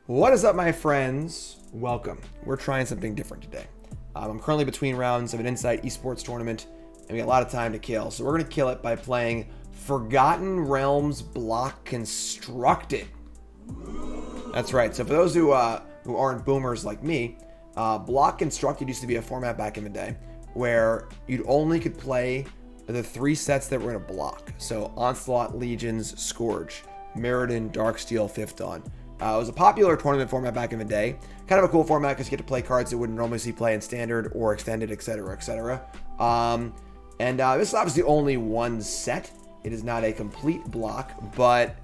What is up, my friends? Welcome. We're trying something different today. I'm currently between rounds of an Insight esports tournament, and we got a lot of time to kill. So we're going to kill it by playing Forgotten Realms Block Constructed. That's right. So for those who aren't boomers like me, Block Constructed used to be a format back in the day where you'd only could play the 3 sets that were in a block. So Onslaught, Legions, Scourge, Mirrodin, Darksteel, Fifth Dawn. It was a popular tournament format back in the day. Kind of a cool format because you get to play cards that wouldn't normally see play in Standard or Extended, etc., etc. This is obviously only one set. It is not a complete block, but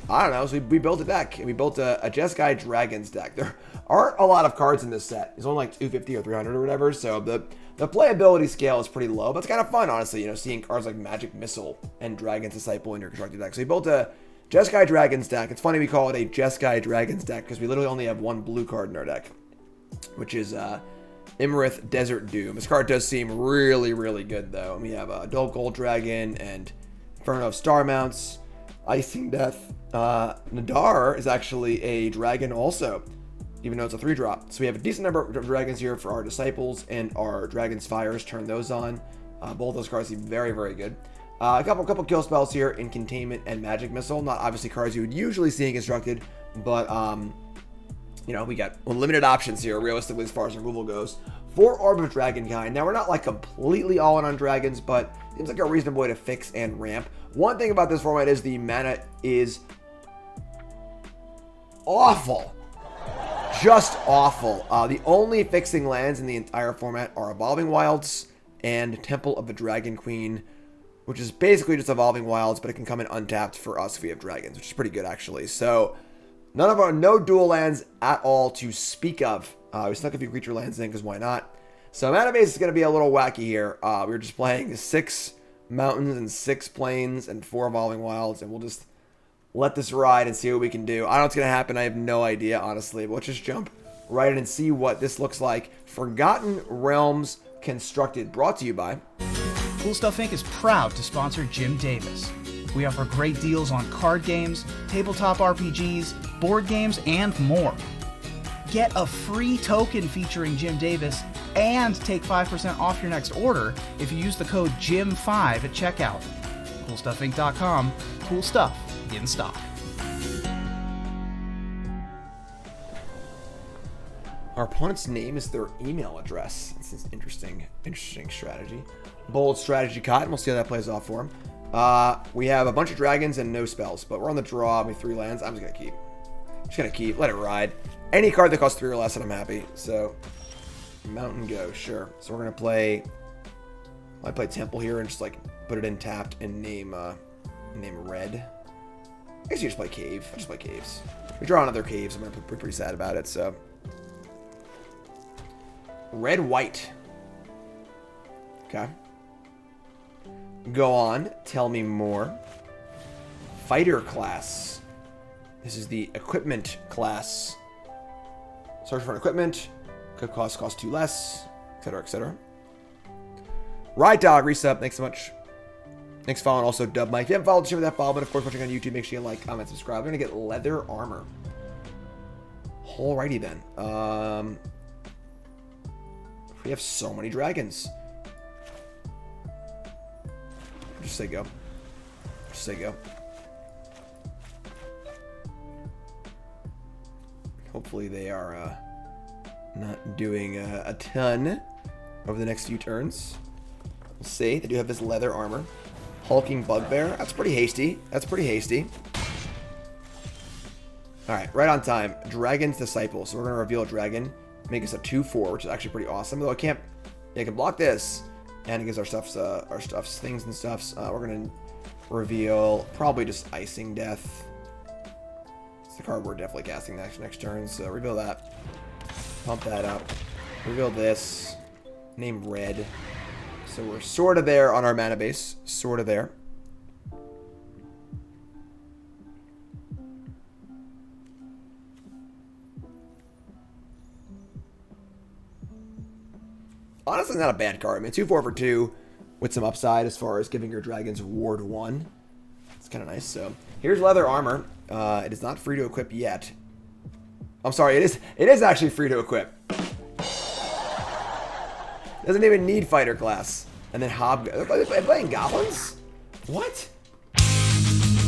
I don't know. So we built a deck, and we built a Jeskai Dragons deck. There aren't a lot of cards in this set. It's only like 250 or 300 or whatever, so the playability scale is pretty low, but it's kind of fun, honestly, seeing cards like Magic Missile and Dragon's Disciple in your constructed deck. So we built a Jeskai Dragons deck. It's funny we call it a Jeskai Dragons deck because we literally only have one blue card in our deck, which is Iymrith Desert Doom. This card does seem really, really good, though. And we have a Dull Gold Dragon and Inferno of Star Mounts, Icingdeath. Nadaar is actually a dragon also, even though it's a 3-drop. So we have a decent number of dragons here for our Disciples and our Dragon's Fires. Turn those on. Both those cards seem very, very good. A couple kill spells here in Containment and Magic Missile. Not obviously cards you would usually see in Constructed, but we got limited options here realistically as far as removal goes. For Orb of Dragonkind. Now we're not like completely all in on dragons, but seems like a reasonable way to fix and ramp. One thing about this format is the mana is awful. Just awful. The only fixing lands in the entire format are Evolving Wilds and Temple of the Dragon Queen, which is basically just Evolving Wilds, but it can come in untapped for us if we have dragons, which is pretty good actually. So no dual lands at all to speak of. We snuck a few creature lands in because why not? So mana base is going to be a little wacky here. We're just playing 6 mountains and 6 plains and 4 Evolving Wilds, and we'll just let this ride and see what we can do. I don't know what's going to happen. I have no idea, honestly, but let's just jump right in and see what this looks like. Forgotten Realms Constructed, brought to you by Cool Stuff Inc. is proud to sponsor Jim Davis. We offer great deals on card games, tabletop RPGs, board games, and more. Get a free token featuring Jim Davis and take 5% off your next order if you use the code JIM5 at checkout. CoolStuffInc.com. Cool stuff in stock. Our opponent's name is their email address. This is interesting strategy. Bold strategy caught. We'll see how that plays off for him. We have a bunch of dragons and no spells, but we're on the draw. We have 3 lands. I'm just gonna keep. Let it ride. Any card that costs 3 or less, and I'm happy. So, Mountain Go, sure. So we're gonna play. I play Temple here and just like put it in tapped and name Red. I guess you just play Cave. I just play Caves. We draw another Caves. I'm gonna be pretty sad about it. So, Red White. Okay. Go on. Tell me more. Fighter class. This is the equipment class. Search for an equipment. Could cost 2 less, etc., etc. Ride Dog resub. Thanks so much. Thanks for following. Also, Dub Mike. If you haven't followed, share that follow. But of course, watching on YouTube, make sure you like, comment, subscribe. We're gonna get leather armor. Alrighty then. We have so many dragons. Just say go. Just say go. Hopefully they are not doing a ton over the next few turns. We'll see. They do have this leather armor. Hulking Bugbear. That's pretty hasty. That's pretty hasty. Alright, right on time. Dragon's Disciple. So we're going to reveal a dragon. Make us a 2/4, which is actually pretty awesome. Though I can block this. And it gives our stuffs things and stuffs. We're going to reveal probably just Icingdeath. It's the card we're definitely casting next turn. So reveal that. Pump that up. Reveal this. Name Red. So we're sort of there on our mana base. Sort of there. Honestly, not a bad card. I mean, 2/4 for 2 with some upside as far as giving your dragons Ward 1. It's kind of nice. So here's leather armor. It is not free to equip yet. I'm sorry, it is actually free to equip. Doesn't even need fighter class. And then they're playing goblins? What?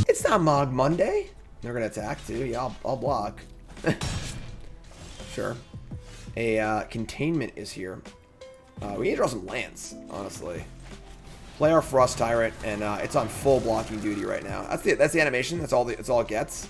It's not Mog Monday. They're gonna attack too. Yeah, I'll block. Sure. A containment is here. We need to draw some lands, honestly. Play our Frost Tyrant, and it's on full blocking duty right now. That's the animation. That's all it gets.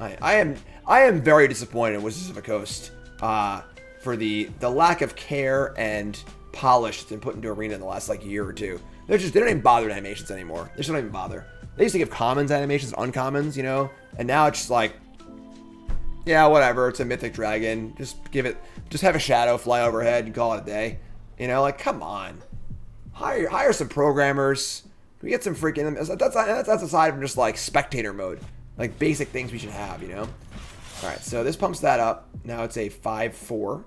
I am very disappointed in Wizards of the Coast for the lack of care and polish that's been put into Arena in the last like year or two. They don't even bother with animations anymore. They just don't even bother. They used to give commons animations, uncommons, you know, and now it's just like, yeah, whatever. It's a mythic dragon. Just have a shadow fly overhead and call it a day. You know, like, come on. Hire some programmers. We get some freaking. That's aside from just like spectator mode, like basic things we should have. You know. All right, so this pumps that up. Now it's a 5/4,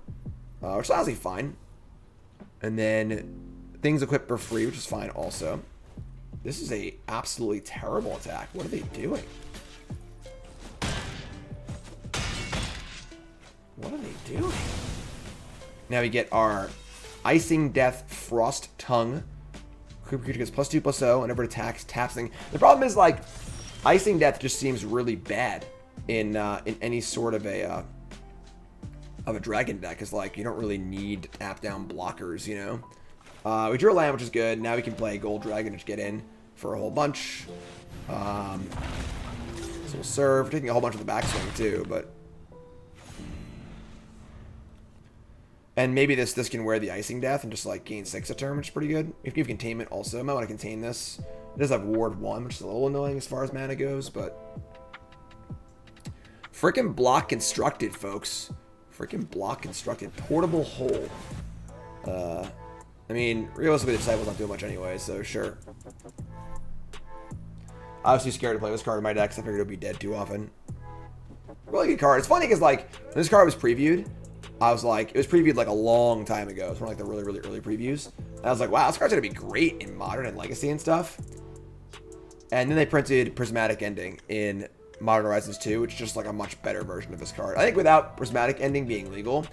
which is honestly fine. And then things equipped for free, which is fine also. This is a absolutely terrible attack. What are they doing? What are they doing? Now we get our Icingdeath Frost Tongue. Creature gets +2/+0 whenever it attacks, taps thing. The problem is like Icingdeath just seems really bad in any sort of a dragon deck. Is like you don't really need tap down blockers, you know. We drew a land, which is good. Now we can play Gold Dragon to get in for a whole bunch. So we'll serve. We're taking a whole bunch of the backswing too, but. And maybe this can wear the Icingdeath and just like gain 6 a turn, which is pretty good. If you have containment also, I might want to contain this. It does have ward 1, which is a little annoying as far as mana goes, but freaking block constructed, folks. Freaking block constructed. Portable hole. I mean, realistically, the Disciple's not doing much anyway, so sure. I was too scared to play this card in my deck because I figured it would be dead too often. Really good card. It's funny because like when this card was previewed, I was like, it was previewed like a long time ago. It's one of like the really, really early previews. And I was like, wow, this card's gonna be great in Modern and Legacy and stuff. And then they printed Prismatic Ending in Modern Horizons 2, which is just like a much better version of this card. I think without Prismatic Ending being legal,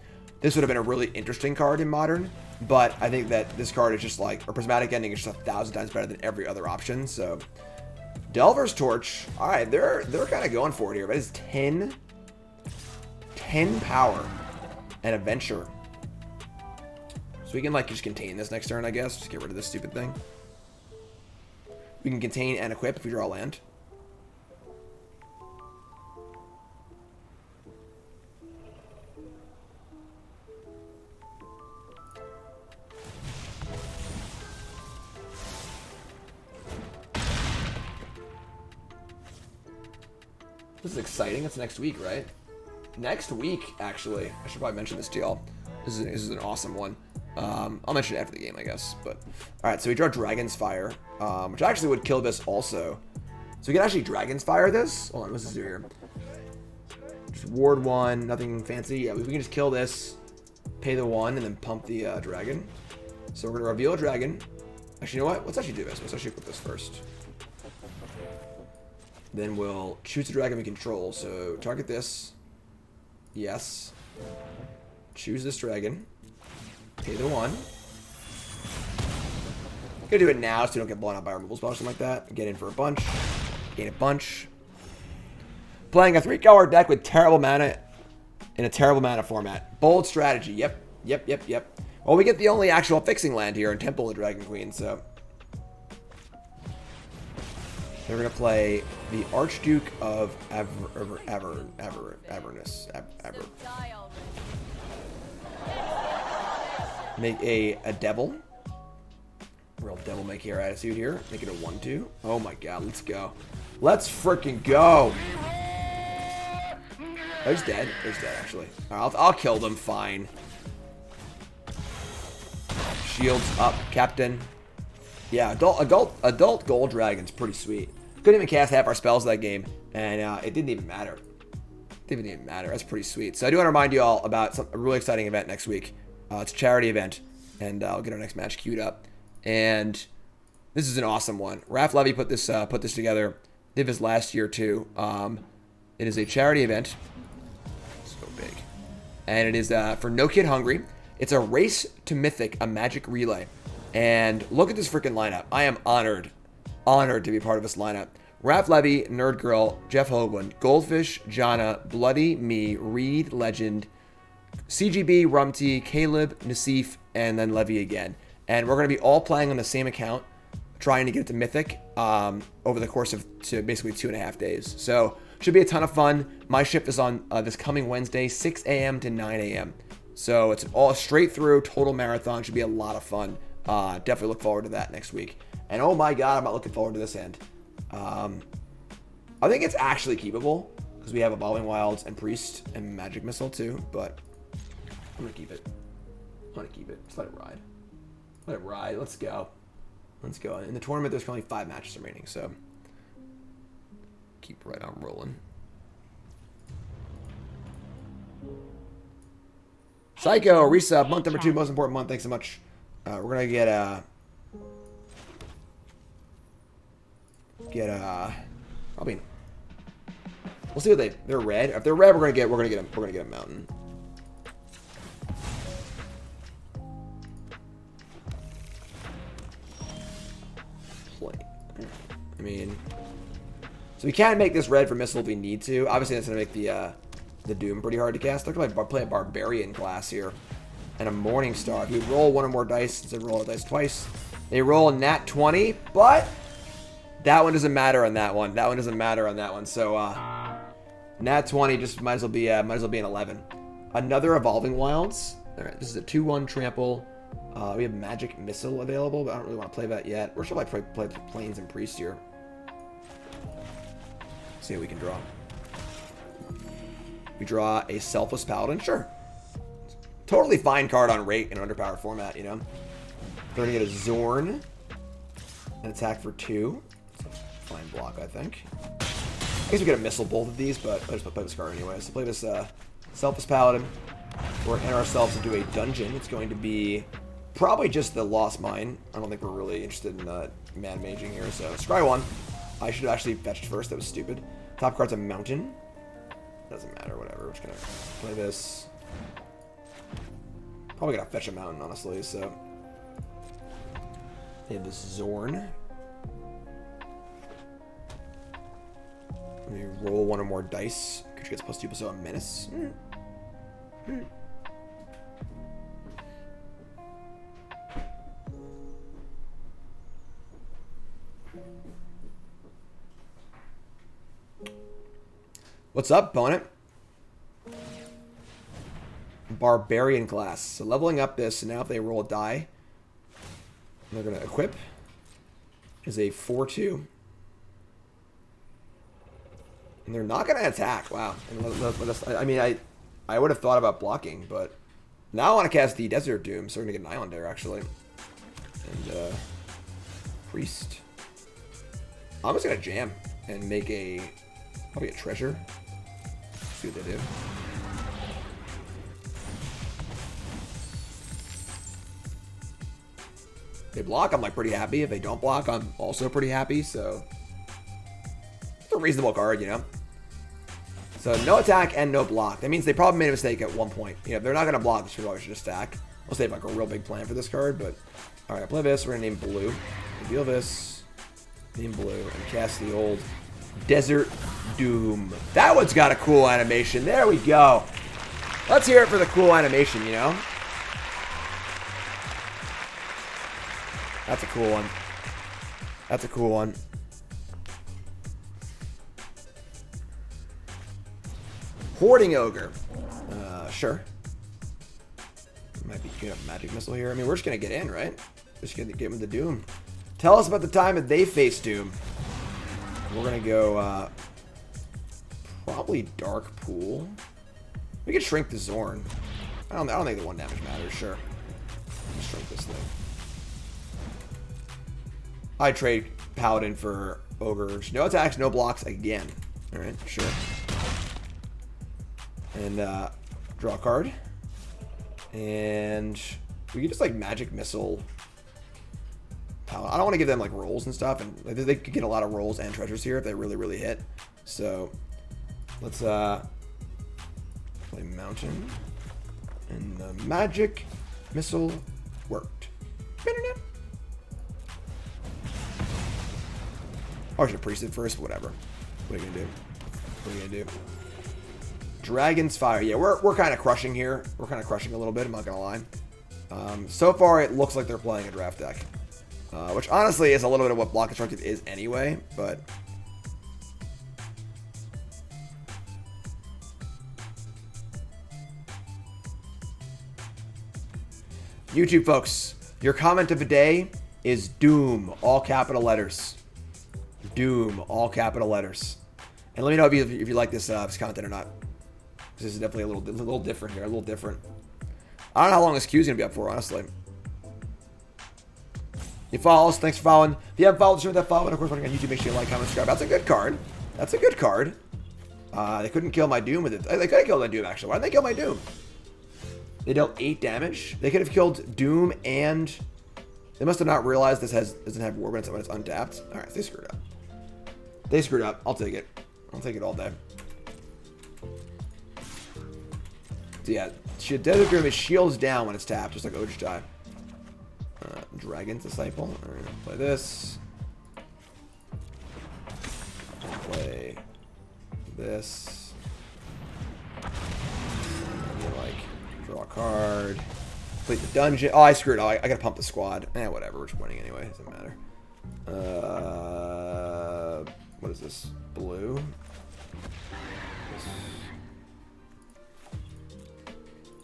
this would have been a really interesting card in Modern. But I think that this card is just like, or Prismatic Ending is just 1,000 times better than every other option. So, Delver's Torch. All right, they're kind of going for it here. But it's 10 power. And a Venture. So we can like just contain this next turn, I guess. Just get rid of this stupid thing. We can contain and equip if we draw land. This is exciting. It's next week, right? Next week, actually. I should probably mention this to y'all. This is an awesome one. I'll mention it after the game, I guess. But all right, so we draw Dragon's Fire, which actually would kill this also. So we can actually Dragon's Fire this. Hold on, what's this do here? Just ward 1, nothing fancy. Yeah, we can just kill this, pay the 1, and then pump the dragon. So we're gonna reveal a dragon. Actually, you know what? Let's actually do this. Let's actually put this first. Then we'll choose the dragon we control. So target this. Yes. Choose this dragon. Pay the 1. I'm gonna do it now so we don't get blown out by removal spell or something like that. Get in for a bunch. Gain a bunch. Playing a 3-color deck with terrible mana in a terrible mana format. Bold strategy. Yep. Well, we get the only actual fixing land here in Temple of the Dragon Queen, so. They're going to play the Archduke of Avernus. Make a devil. Real devil may care attitude here. Make it a 1/2. Oh my god, let's go. Let's freaking go. Oh, he's dead. He's dead, actually. Right, I'll kill them, fine. Shields up, Captain. Yeah, adult Gold Dragon's pretty sweet. Couldn't even cast half our spells that game, and it didn't even matter. Didn't even matter. That's pretty sweet. So I do want to remind you all about a really exciting event next week. It's a charity event, and I'll get our next match queued up. And this is an awesome one. Raph Levy put this together. Did this last year too. It is a charity event. So and it is for No Kid Hungry. It's a race to Mythic, a Magic relay. And look at this freaking lineup. I am honored to be part of this lineup. Raph Levy, Nerd Girl, Jeff Hoagland, Goldfish, Jana, Bloody Me, Reed, Legend, CGB, Rumty, Caleb, Nassif, and then Levy again. And we're going to be all playing on the same account, trying to get it to Mythic over the course of basically 2.5 days. So should be a ton of fun. My shift is on this coming Wednesday, 6 a.m. to 9 a.m. So it's all straight through, total marathon. Should be a lot of fun. Definitely look forward to that next week. And oh my god, I'm not looking forward to this end. I think it's actually keepable because we have Evolving Wilds and Priest and Magic Missile too, but I'm going to keep it. Just let it ride. Let it ride. Let's go. In the tournament, there's only 5 matches remaining, so keep right on rolling. Psycho, resub, month number 2, most important month. Thanks so much. We're going to get probably, we'll see what they're red. If they're red, we're going to get a mountain. I mean, so we can make this red for missile if we need to. Obviously, that's going to make the Doom pretty hard to cast. Look at my play a Barbarian class here and a Morning Star. If you roll one or more dice, instead of rolling a dice twice, they roll a nat 20, but that one doesn't matter on that one. So nat 20 just might as well be an 11. Another Evolving Wilds. All right, this is a 2/1 trample. We have Magic Missile available, but I don't really want to play that yet. Or should I play Plains and Priest here? See what we can draw. We draw a Selfless Paladin. Sure. Totally fine card on rate in an underpowered format, you know. We're going to get a Zorn. An attack for 2. It's a fine block, I think. I guess we get a Missile both of these, but I just play this card anyway. So play this Selfless Paladin. We're enter ourselves into a dungeon. It's going to be probably just the Lost Mine. I don't think we're really interested in man maging here. So scry 1. I should have actually fetched first. That was stupid. Top card's a mountain. Doesn't matter. Whatever. We're just gonna play this. Probably gonna fetch a mountain, honestly. So they have this Zorn. We roll one or more dice. Creature gets +2, so a menace. What's up, opponent? Barbarian class. So leveling up this, and now if they roll a die, they're going to equip is a 4/2. And they're not going to attack. Wow. And I mean, I would have thought about blocking, but now I want to cast the Desert Doom, so we're going to get an Island there, actually. And Priest. I'm just going to jam and make probably a treasure. See what they do. If they block, I'm like pretty happy. If they don't block, I'm also pretty happy. So it's a reasonable card, you know. So no attack and no block. That means they probably made a mistake at one point. You know, if they're not going to block, they should just stack. Unless they have like a real big plan for this card. But all right, I play this. We're gonna name blue. Reveal this. Name blue and cast the old Desert Doom. That one's got a cool animation. There we go. Let's hear it for the cool animation, you know? That's a cool one. That's a cool one. Hoarding Ogre. Sure. Might be good at Magic Missile here. I mean, we're just going to get in, right? Just going to get with the Doom. Tell us about the time that they faced Doom. We're going to go probably Dark Pool. We could shrink the Zorn. I don't think the 1 damage matters. Sure. Let's shrink this thing. I trade Paladin for Ogres. No attacks, no blocks again. Alright, sure. And draw a card. And we could just like Magic Missile. I don't want to give them like rolls and stuff, and they could get a lot of rolls and treasures here if they really, really hit. So let's play Mountain. And the magic missile worked. Oh, I should have priested first. Whatever. What are you gonna do? What are you gonna do? Dragon's Fire. Yeah, we're kind of crushing here. We're kind of crushing a little bit. I'm not gonna lie. So far, it looks like they're playing a draft deck, which honestly is a little bit of what Block Constructed is anyway. But YouTube folks, your comment of the day is Doom, all capital letters. Doom, all capital letters. And let me know if you like this content or not. This is definitely a little different here, a little different. I don't know how long this queue is going to be up for, honestly. You follow us, thanks for following. If you haven't followed, share that follow. And of course, when you're on YouTube, make sure you like, comment, subscribe. That's a good card. That's a good card. They couldn't kill my Doom with it. They could have killed my Doom, actually. Why didn't they kill my Doom? They dealt 8 damage. They could have killed Doom and... They must have not realized this doesn't have War when it's untapped. Alright, they screwed up. They screwed up. I'll take it. I'll take it all day. So yeah, Desert Grim is shields down when it's tapped, just like Ojtai. Dragon's Disciple. Alright, play this. Play this. Like, draw a card. Complete the dungeon. Oh, I screwed up. I gotta pump the squad. Whatever. We're just winning anyway. Doesn't matter. What is this? Blue.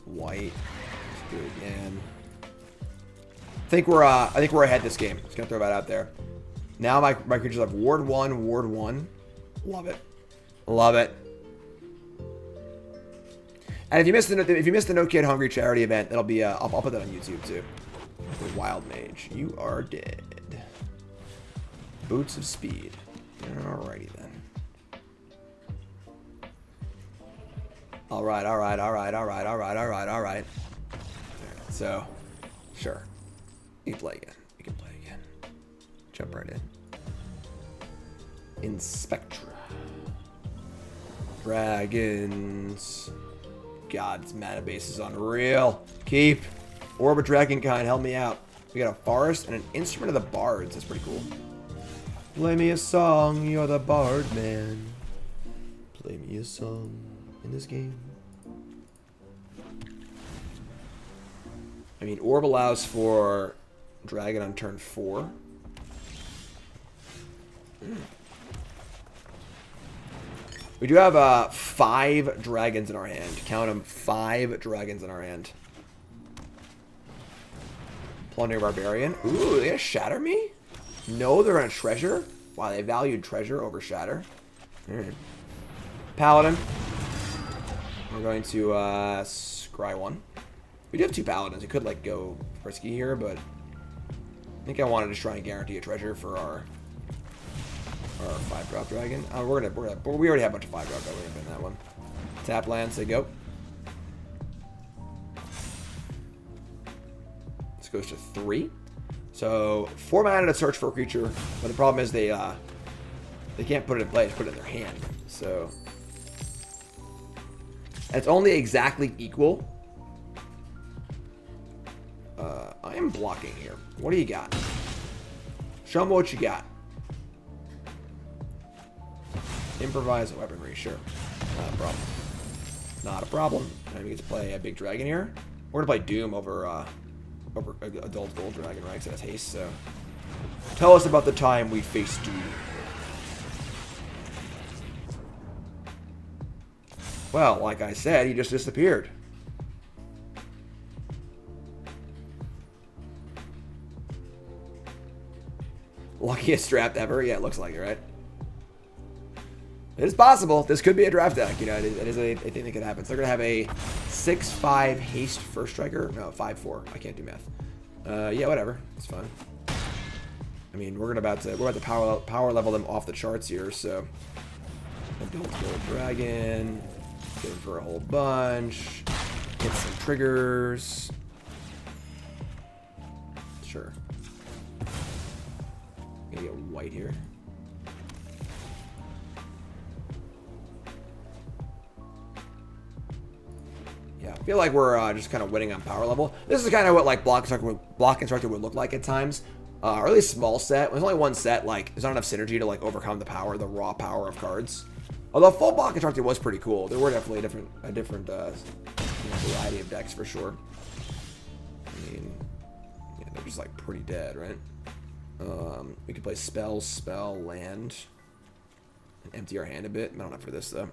White. Let's do it again. I think we're ahead this game. Just gonna throw that out there. Now my creatures have Ward 1, Ward 1. Love it. Love it. And if you missed the No Kid Hungry charity event, that'll be I'll put that on YouTube too. The Wild Mage, you are dead. Boots of Speed. Alrighty then. Alright. So, sure. You can play again. You can play again. Jump right in. Inspectra. Dragons. God's mana base is unreal. Keep. Orb of Dragonkind, help me out. We got a forest and an instrument of the bards. That's pretty cool. Play me a song, you're the bard man. Play me a song in this game. I mean, Orb allows for Dragon on turn 4. We do have 5 dragons in our hand. Count them, 5 dragons in our hand. Plundering Barbarian. Ooh, they gonna shatter me? No, they're gonna treasure? Wow, they valued treasure over shatter. Paladin. We're going to scry 1. We do have 2 paladins. We could like go risky here, but I think I wanted to try and guarantee a treasure for our 5-drop dragon. We already have a bunch of 5-drop dragons in that one. Tap land, say go. This goes to 3. So 4 mana to search for a creature, but the problem is they can't put it in play, just put it in their hand. So it's only exactly equal. I am blocking here. What do you got? Show me what you got. Improvise weaponry, sure. Not a problem. Not a problem. And we get to play a big dragon here. We're gonna play Doom over Adult Gold Dragon, right? So that's haste. So tell us about the time we faced Doom. Well, like I said, he just disappeared. Luckiest draft ever? Yeah, it looks like it, right? It is possible. This could be a draft deck. You know, it is a thing that could happen. So they're going to have a 6/5 haste first striker. No, 5/4. I can't do math. Yeah, whatever. It's fine. I mean, we're about to power level them off the charts here. So, Adult Gold Dragon. Get him for a whole bunch. Get some triggers. Sure. Gonna get white here. Yeah, I feel like we're just kind of winning on power level. This is kind of what like Block Constructor would look like at times. Or at least small set. When there's only one set, like there's not enough synergy to like overcome the raw power of cards. Although full Block Constructor was pretty cool. There were definitely a different variety of decks for sure. I mean, yeah, they're just like pretty dead, right? We could play spell, land, and empty our hand a bit. Not enough for this though.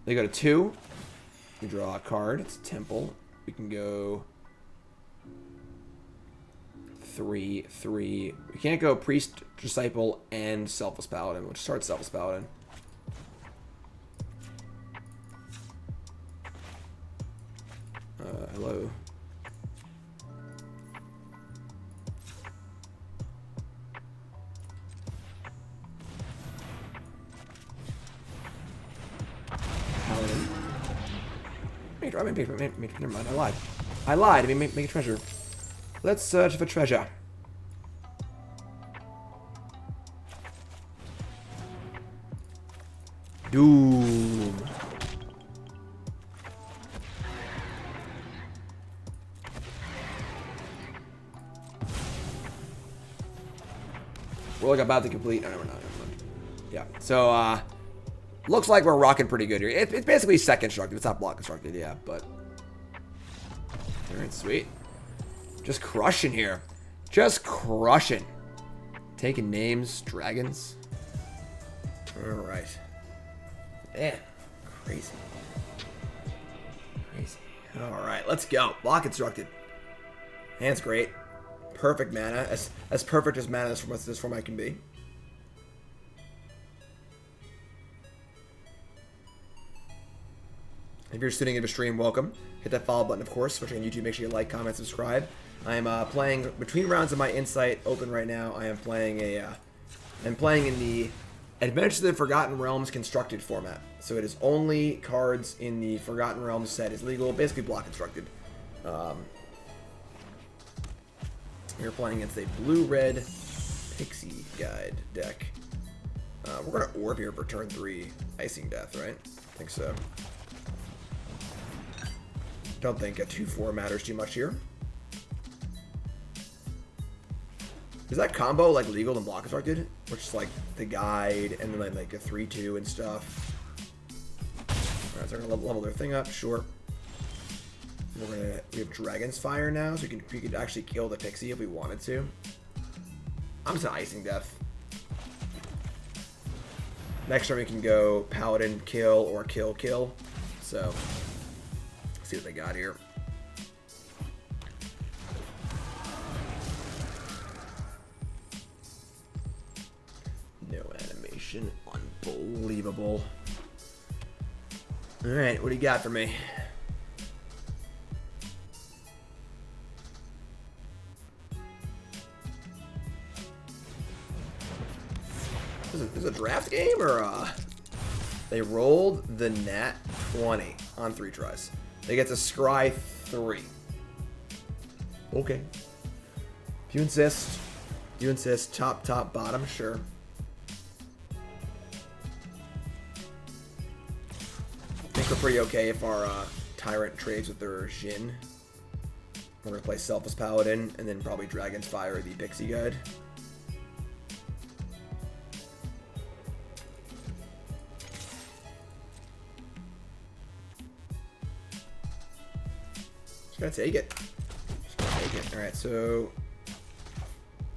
They go to 2. We draw a card. It's a temple. We can go 3, 3. We can't go priest, disciple, and selfless paladin. We'll just start selfless paladin. Hello. Paladin. Never mind, I lied. I lied. I mean, make a treasure. Let's search for treasure. Doom. We're like about to complete. No, we're not. Yeah. So, looks like we're rocking pretty good here. It's basically second constructed. It's not block constructed, yeah, but. Alright, sweet. Just crushing here. Just crushing. Taking names, dragons. Alright. Man, crazy. Crazy. Alright, let's go. Block constructed. Hand's great. Perfect mana. As perfect as mana this format can be. If you're tuning into stream, welcome. Hit that follow button, of course. Especially on YouTube, make sure you like, comment, subscribe. I am playing between rounds of my Insight open right now. I am playing I'm playing in the Adventures of the Forgotten Realms constructed format. So it is only cards in the Forgotten Realms set is legal, basically block constructed. We're playing against a blue-red Pixie Guide deck. We're gonna Orb here for turn 3 Icingdeath, right? I think so. Don't think a 2/4 matters too much here. Is that combo like legal and block constructed? Which is like the guide and then like a 3/2 and stuff. Alright, so we're gonna level their thing up, sure. We have Dragon's Fire now, so we could actually kill the Pixie if we wanted to. I'm just Icingdeath. Next turn we can go Paladin, kill, or kill, kill. So, let's see what they got here. No animation. Unbelievable. Alright, what do you got for me? Is this a draft game or they rolled the nat 20 on 3 tries. They get to scry 3. Okay. If you insist, top, bottom, sure. I think we're pretty okay if our Tyrant trades with their Jhin. We're gonna play Selfless Paladin and then probably Dragon's Fire the Pixie Guide. Just gonna take it. Alright, so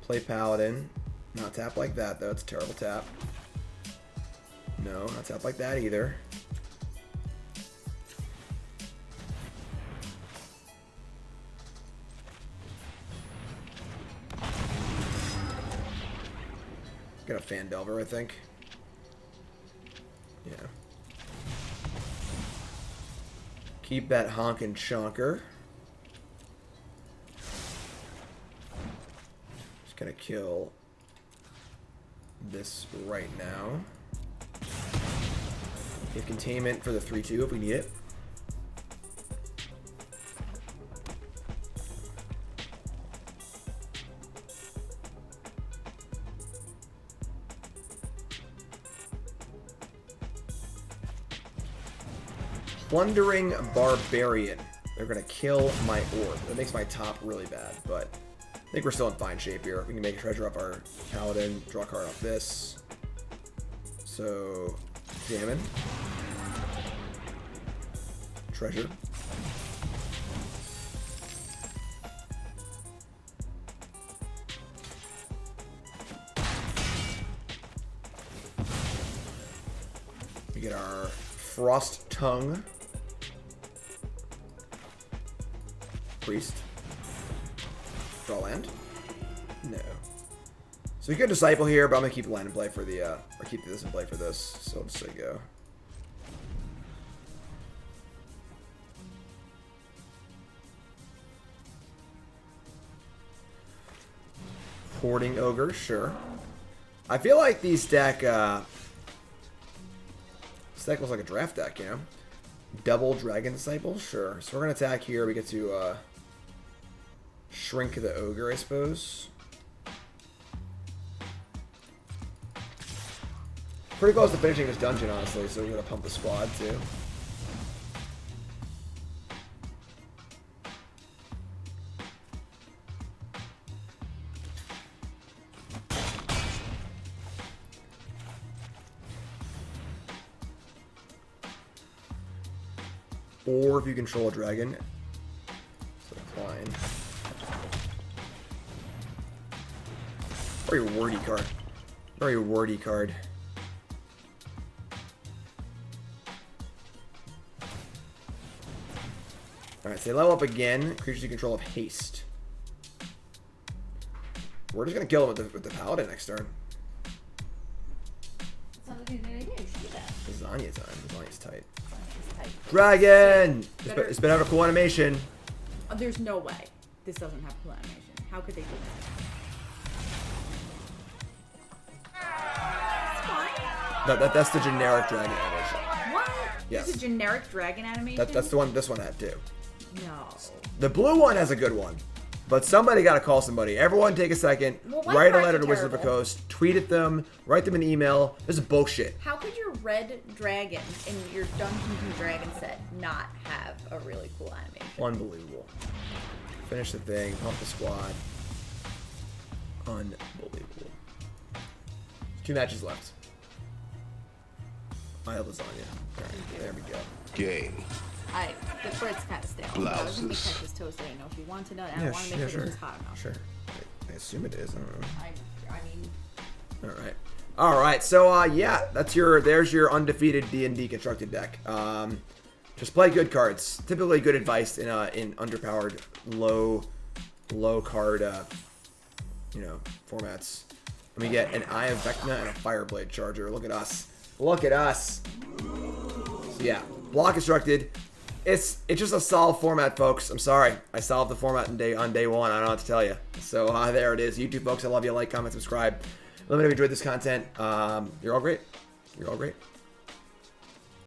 play Paladin. Not tap like that though, it's a terrible tap. No, not tap like that either. Got a Fandelver, I think. Yeah. Keep that honkin' chonker. Just gonna kill this right now. Give containment for the 3/2 if we need it. Plundering Barbarian. They're going to kill my orb. That makes my top really bad, but I think we're still in fine shape here. We can make a treasure off our Paladin, draw a card off this. So, examine. Treasure. We get our Frost Tongue. Priest. Draw land? No. So we could Disciple here, but I'm gonna keep the land in play for the, or keep this in play for this. So I'll just say go. Hoarding Ogre, sure. I feel like these deck, this deck looks like a draft deck, you know? Double Dragon Disciple, sure. So we're gonna attack here. We get to, shrink the Ogre, I suppose. Pretty close to finishing this dungeon, honestly, so we're gonna pump the squad, too. Or if you control a dragon, so decline. Very wordy card. Very wordy card. Alright, so they level up again. Creatures you control have haste. We're just gonna kill them with the Paladin next turn. Lasagna time. Lasagna's tight. Dragon! It's been out of cool animation. There's no way this doesn't have cool animation. How could they do that? That's the generic dragon animation. What? Yes. It's a generic dragon animation? That's the one this one had too. No. The blue one has a good one. But somebody got to call somebody. Everyone take a second, write a letter to Wizard of the Coast, tweet at them, write them an email. This is bullshit. How could your red dragon in your Dungeons and Dragons set not have a really cool animation? Unbelievable. Finish the thing, pump the squad. Unbelievable. 2 matches left. I have lasagna. Alright, there we go. Game. The bread's kind of stale. I was going to make Texas toast. I didn't know if you wanted it. I want to make sure it was hot enough. Sure. I assume it is. I don't know. I mean... Alright. Alright, so yeah, there's your undefeated D&D constructed deck. Just play good cards. Typically good advice in underpowered, low card formats. And we get an Eye of Vecna and a Fireblade Charger. Look at us. Look at us. So yeah, block constructed. It's just a solved format, folks. I'm sorry. I solved the format on day one. I don't know what to tell you. So there it is. YouTube folks, I love you. Like, comment, subscribe. Let me know if you enjoyed this content. You're all great. You're all great.